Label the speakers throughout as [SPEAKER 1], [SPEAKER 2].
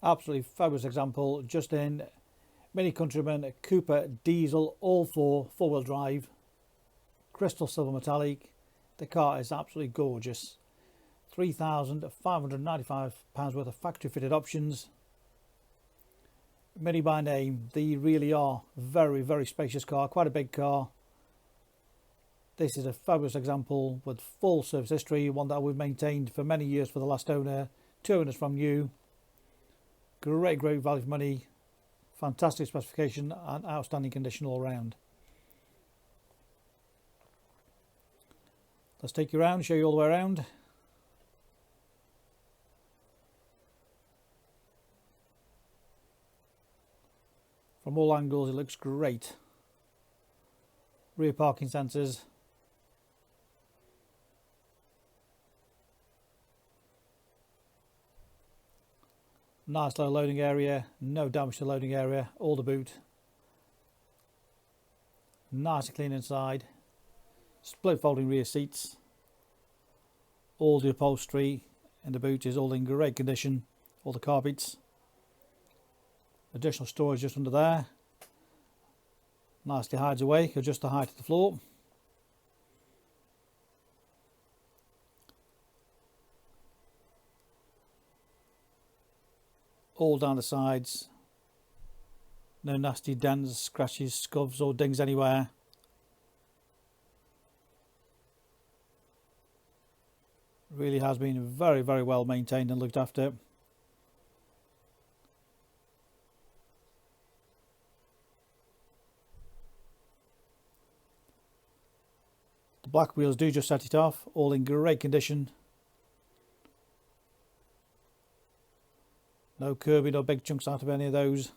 [SPEAKER 1] Absolutely fabulous example, just in Mini Countryman Cooper diesel, all four, four-wheel drive, crystal silver metallic. The car is absolutely gorgeous. £3,595 worth of factory fitted options. Mini by name, they really are very spacious car, quite a big car. This is a fabulous example with full service history, one that we've maintained for many years for the last owner. 2 owners from you. Great value for money, fantastic specification and outstanding condition all round. Let's take you around, show you all the way around. From all angles it looks great. Rear parking sensors. Nice low loading area, no damage to the loading area, all the boot. Nice and clean inside. Split folding rear seats. All the upholstery in the boot is all in great condition, all the carpets. Additional storage just under there. Nicely hides away, adjust the height of the floor. All down the sides. No nasty dents, scratches, scuffs or dings anywhere. Really has been very well maintained and looked after. The black wheels do just set it off, all in great condition. No curbing or big chunks out of any of those.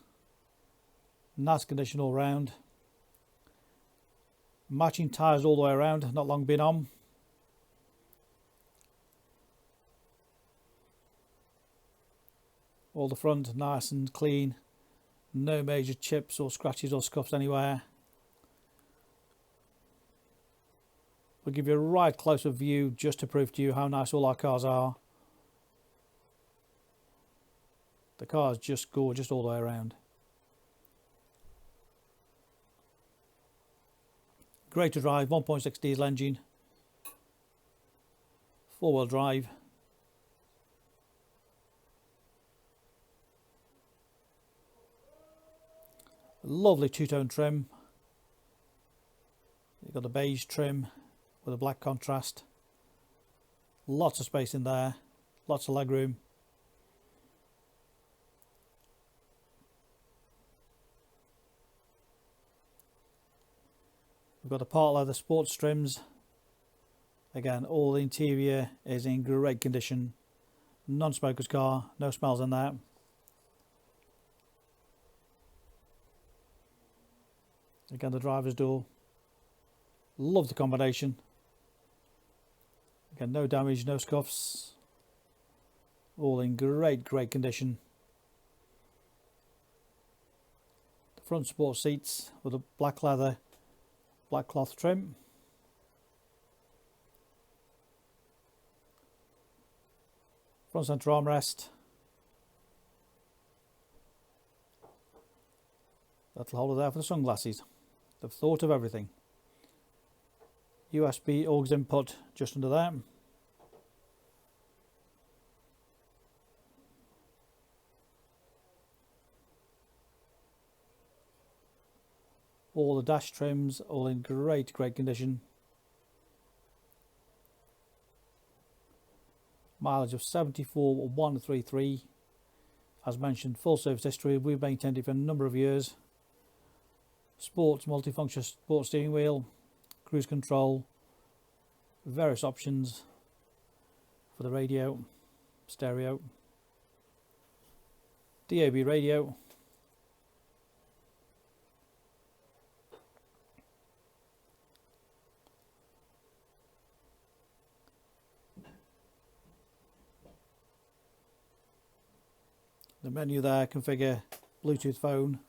[SPEAKER 1] Nice condition all round. Matching tyres all the way around, not long been on. All the front nice and clean. No major chips or scratches or scuffs anywhere. We'll give you a right closer view just to prove to you how nice all our cars are. The car is just gorgeous all the way around. Great to drive, 1.6 diesel engine, 4-wheel drive. Lovely two-tone trim. You've got the beige trim with a black contrast. Lots of space in there, lots of legroom. We've got the part leather sports trims. Again, all the interior is in great condition. Non-smoker's car, no smells in there. Again, the driver's door. Love the combination. Again, no damage, no scuffs. All in great condition. The front sport seats with a black leather, black cloth trim. Front centre armrest. That'll hold it there for the sunglasses. They've thought of everything. USB aux input just under there. All the dash trims, all in great condition. Mileage of 74,133. As mentioned, full service history. We've maintained it for a number of years. Sports multifunction sports steering wheel, cruise control, various options for the radio, stereo, DAB radio. The menu there, configure Bluetooth phone.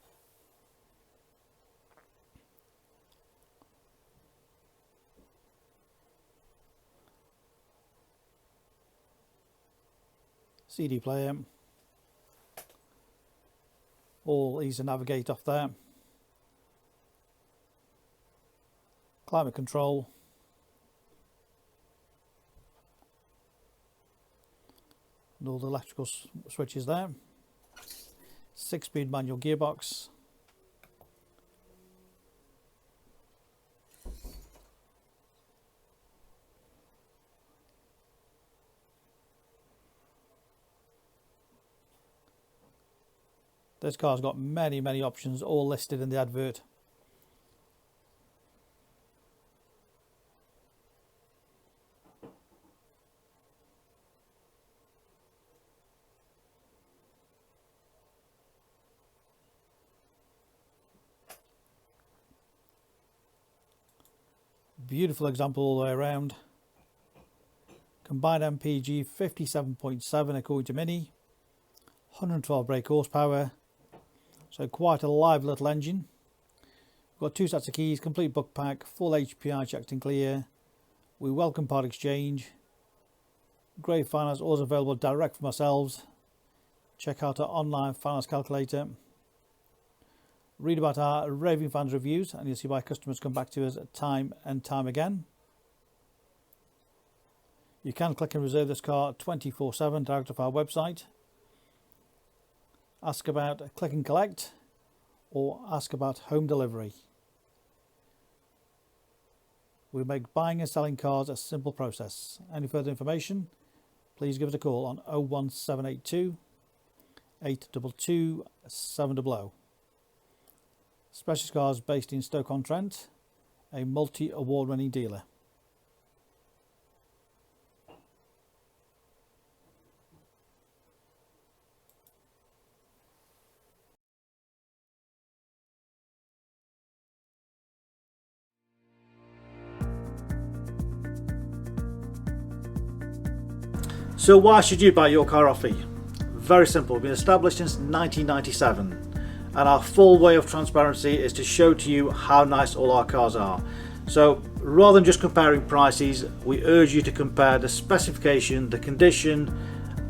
[SPEAKER 1] CD player. All easy to navigate off there. Climate control. And all the electrical switches there. 6-speed manual gearbox. This car's got many options, all listed in the advert. Beautiful example all the way around. Combined MPG 57.7 according to Mini. 112 brake horsepower. So quite a live little engine. We've got 2 sets of keys, complete book pack, full HPI checked and clear. We welcome part exchange. Great finance, always available direct from ourselves. Check out our online finance calculator. Read about our raving fans reviews and you'll see why customers come back to us time and time again. You can click and reserve this car 24/7 direct off our website. Ask about click and collect or ask about home delivery. We make buying and selling cars a simple process. Any further information, please give us a call on 01782 822 700. Specialist Cars based in Stoke-on-Trent, a multi-award winning dealer. So why should you buy your car off me? Very simple. We've been established since 1997 and our full way of transparency is to show to you how nice all our cars are. So rather than just comparing prices, we urge you to compare the specification, the condition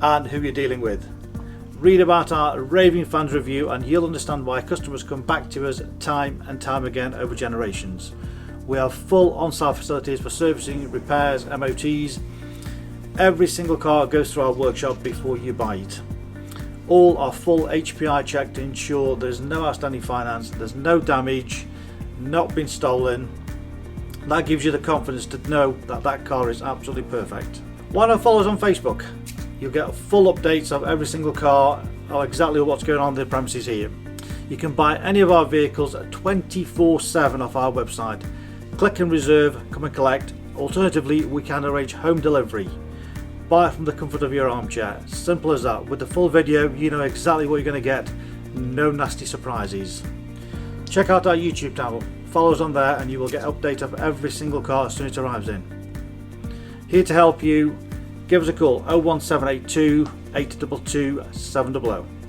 [SPEAKER 1] and who you're dealing with. Read about our raving fans review and you'll understand why customers come back to us time and time again over generations. We have full on-site facilities for servicing, repairs, MOTs. Every single car goes through our workshop before you buy it. All are full HPI checked to ensure there's no outstanding finance, there's no damage, not been stolen. That gives you the confidence to know that that car is absolutely perfect. Why not follow us on Facebook? You'll get full updates of every single car, or exactly what's going on in the premises here. You can buy any of our vehicles 24/7 off our website. Click and reserve, come and collect. Alternatively, we can arrange home delivery. Buy it from the comfort of your armchair. Simple as that. With the full video, you know exactly what you're going to get. No nasty surprises. Check out our YouTube channel. Follow us on there and you will get updates of every single car as soon as it arrives in. Here to help you. Give us a call 01782 822 700.